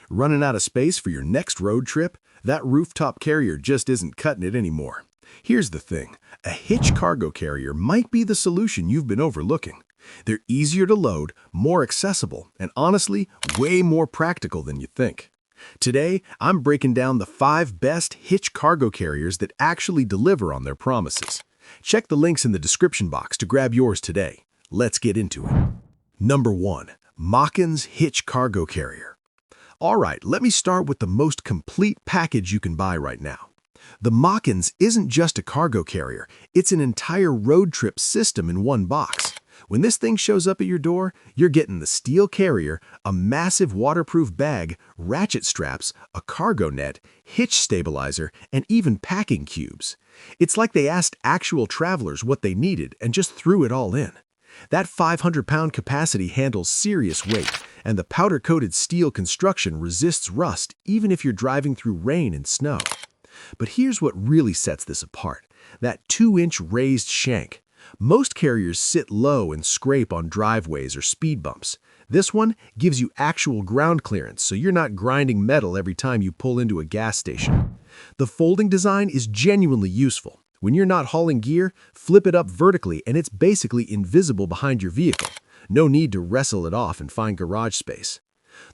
Running out of space for your next road trip? That rooftop carrier just isn't cutting it anymore. Here's the thing, a Hitch cargo carrier might be the solution you've been overlooking. They're easier to load, more accessible, and honestly, way more practical than you think. Today, I'm breaking down the 5 best Hitch cargo carriers that actually deliver on their promises. Check the links in the description box to grab yours today. Let's get into it. Number 1. Mockins Hitch Cargo Carrier. Alright, let me start with the most complete package you can buy right now. The Mockins isn't just a cargo carrier, it's an entire road trip system in one box. When this thing shows up at your door, you're getting the steel carrier, a massive waterproof bag, ratchet straps, a cargo net, hitch stabilizer, and even packing cubes. It's like they asked actual travelers what they needed and just threw it all in. That 500-pound capacity handles serious weight, and the powder-coated steel construction resists rust even if you're driving through rain and snow. But here's what really sets this apart, that 2-inch raised shank. Most carriers sit low and scrape on driveways or speed bumps. This one gives you actual ground clearance, so you're not grinding metal every time you pull into a gas station. The folding design is genuinely useful. When you're not hauling gear, flip it up vertically and it's basically invisible behind your vehicle. No need to wrestle it off and find garage space.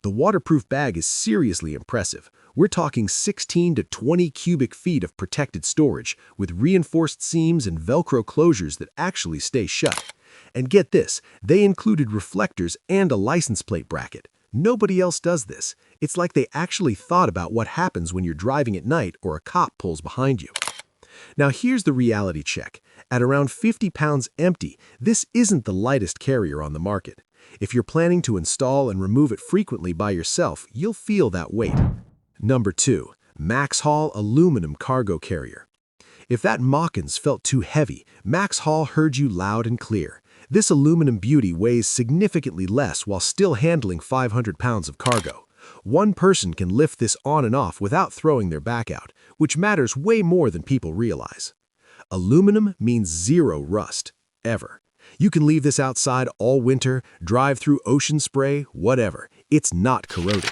The waterproof bag is seriously impressive. We're talking 16 to 20 cubic feet of protected storage with reinforced seams and Velcro closures that actually stay shut. And get this, they included reflectors and a license plate bracket. Nobody else does this. It's like they actually thought about what happens when you're driving at night or a cop pulls behind you. Now here's the reality check. At around 50 pounds empty, this isn't the lightest carrier on the market. If you're planning to install and remove it frequently by yourself, you'll feel that weight. Number 2. MaxxHaul Aluminum Cargo Carrier. If that Mockins felt too heavy, MaxxHaul heard you loud and clear. This aluminum beauty weighs significantly less while still handling 500 pounds of cargo. One person can lift this on and off without throwing their back out, which matters way more than people realize. Aluminum means zero rust, ever. You can leave this outside all winter, drive through ocean spray, whatever. It's not corroded.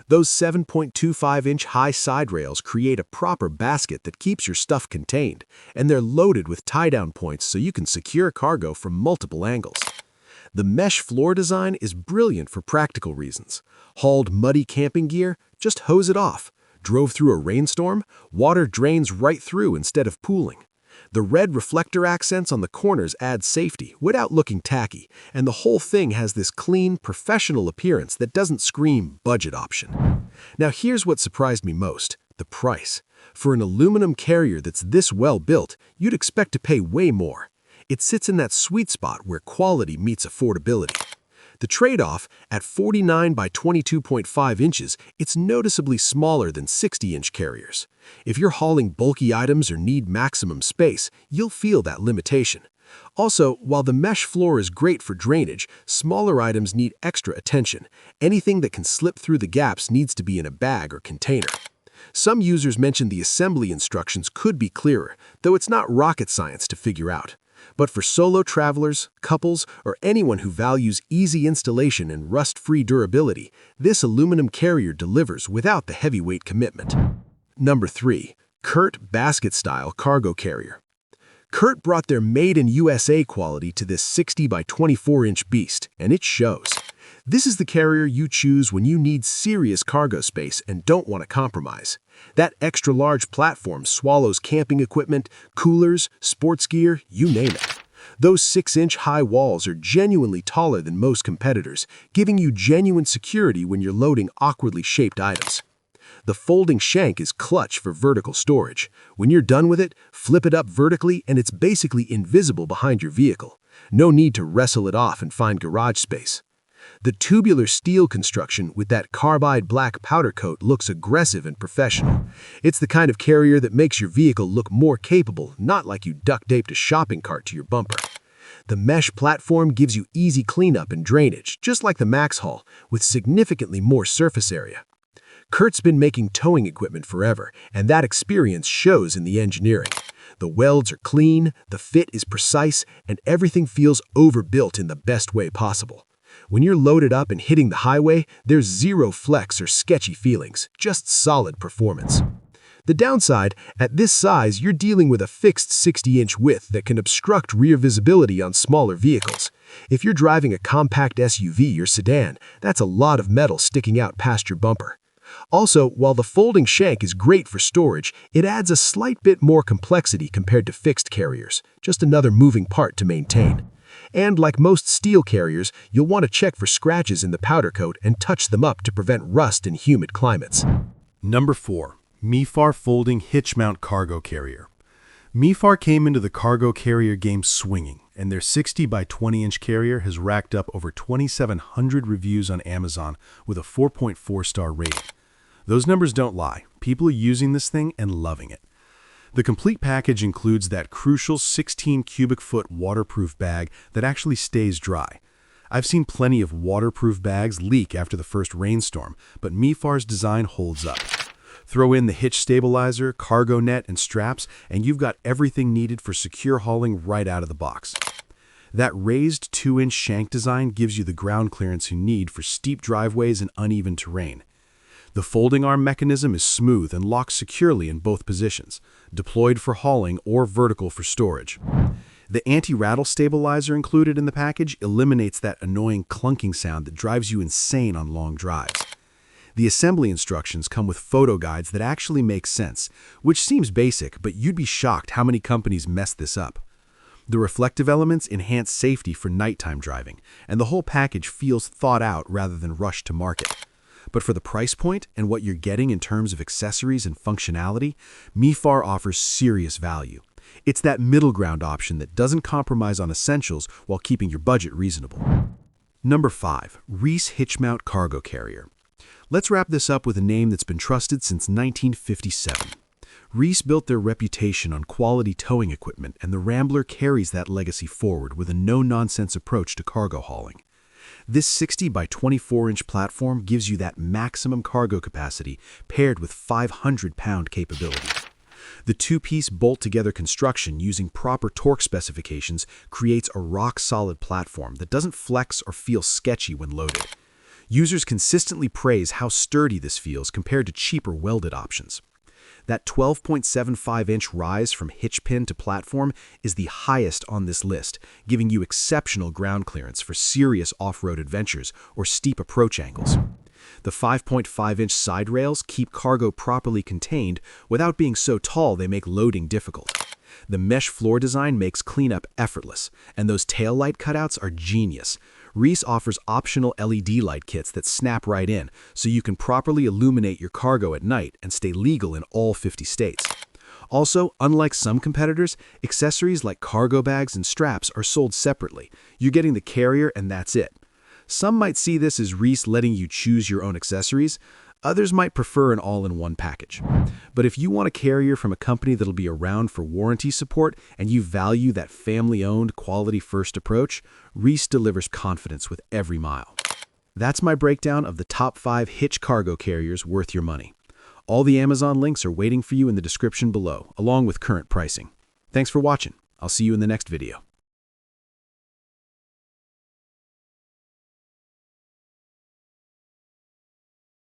Those 7.25-inch high side rails create a proper basket that keeps your stuff contained, and they're loaded with tie-down points so you can secure cargo from multiple angles. The mesh floor design is brilliant for practical reasons. Hauled muddy camping gear? Just hose it off. Drove through a rainstorm? Water drains right through instead of pooling. The red reflector accents on the corners add safety without looking tacky, and the whole thing has this clean, professional appearance that doesn't scream budget option. Now here's what surprised me most, the price. For an aluminum carrier that's this well built, you'd expect to pay way more. It sits in that sweet spot where quality meets affordability. The trade-off, at 49 by 22.5 inches, it's noticeably smaller than 60-inch carriers. If you're hauling bulky items or need maximum space, you'll feel that limitation. Also, while the mesh floor is great for drainage, smaller items need extra attention. Anything that can slip through the gaps needs to be in a bag or container. Some users mentioned the assembly instructions could be clearer, though it's not rocket science to figure out. But for solo travelers, couples, or anyone who values easy installation and rust-free durability, this aluminum carrier delivers without the heavyweight commitment. Number 3. Curt Basket-Style Cargo Carrier. Curt brought their made-in-USA quality to this 60 by 24-inch beast, and it shows. This is the carrier you choose when you need serious cargo space and don't want to compromise. That extra-large platform swallows camping equipment, coolers, sports gear, you name it. Those 6-inch high walls are genuinely taller than most competitors, giving you genuine security when you're loading awkwardly shaped items. The folding shank is clutch for vertical storage. When you're done with it, flip it up vertically and it's basically invisible behind your vehicle. No need to wrestle it off and find garage space. The tubular steel construction with that carbide black powder coat looks aggressive and professional. It's the kind of carrier that makes your vehicle look more capable, not like you duct-taped a shopping cart to your bumper. The mesh platform gives you easy cleanup and drainage, just like the MaxxHaul, with significantly more surface area. Curt's been making towing equipment forever, and that experience shows in the engineering. The welds are clean, the fit is precise, and everything feels overbuilt in the best way possible. When you're loaded up and hitting the highway, there's zero flex or sketchy feelings, just solid performance. The downside, at this size, you're dealing with a fixed 60-inch width that can obstruct rear visibility on smaller vehicles. If you're driving a compact SUV or sedan, that's a lot of metal sticking out past your bumper. Also, while the folding shank is great for storage, it adds a slight bit more complexity compared to fixed carriers, just another moving part to maintain. And like most steel carriers, you'll want to check for scratches in the powder coat and touch them up to prevent rust in humid climates. Number 4. MaxxHaul Folding Hitch Mount Cargo Carrier. MaxxHaul came into the cargo carrier game swinging, and their 60 by 20-inch carrier has racked up over 2,700 reviews on Amazon with a 4.4-star rating. Those numbers don't lie. People are using this thing and loving it. The complete package includes that crucial 16 cubic foot waterproof bag that actually stays dry. I've seen plenty of waterproof bags leak after the first rainstorm, but MaxxHaul's design holds up. Throw in the hitch stabilizer, cargo net, and straps, and you've got everything needed for secure hauling right out of the box. That raised 2-inch shank design gives you the ground clearance you need for steep driveways and uneven terrain. The folding arm mechanism is smooth and locks securely in both positions, deployed for hauling or vertical for storage. The anti-rattle stabilizer included in the package eliminates that annoying clunking sound that drives you insane on long drives. The assembly instructions come with photo guides that actually make sense, which seems basic, but you'd be shocked how many companies mess this up. The reflective elements enhance safety for nighttime driving, and the whole package feels thought out rather than rushed to market. But for the price point and what you're getting in terms of accessories and functionality, MaxxHaul offers serious value. It's that middle ground option that doesn't compromise on essentials while keeping your budget reasonable. Number 5. Reese Hitch Mount Cargo Carrier. Let's wrap this up with a name that's been trusted since 1957. Reese built their reputation on quality towing equipment, and the Rambler carries that legacy forward with a no-nonsense approach to cargo hauling. This 60 by 24-inch platform gives you that maximum cargo capacity paired with 500-pound capability. The two-piece bolt-together construction using proper torque specifications creates a rock-solid platform that doesn't flex or feel sketchy when loaded. Users consistently praise how sturdy this feels compared to cheaper welded options. That 12.75-inch rise from hitch pin to platform is the highest on this list, giving you exceptional ground clearance for serious off-road adventures or steep approach angles. The 5.5-inch side rails keep cargo properly contained without being so tall they make loading difficult. The mesh floor design makes cleanup effortless, and those tail light cutouts are genius. Reese offers optional LED light kits that snap right in, so you can properly illuminate your cargo at night and stay legal in all 50 states. Also, unlike some competitors, accessories like cargo bags and straps are sold separately. You're getting the carrier and that's it. Some might see this as Reese letting you choose your own accessories. Others might prefer an all-in-one package. But if you want a carrier from a company that'll be around for warranty support and you value that family-owned, quality-first approach, Reese delivers confidence with every mile. That's my breakdown of the top 5 Hitch cargo carriers worth your money. All the Amazon links are waiting for you in the description below, along with current pricing. Thanks for watching. I'll see you in the next video.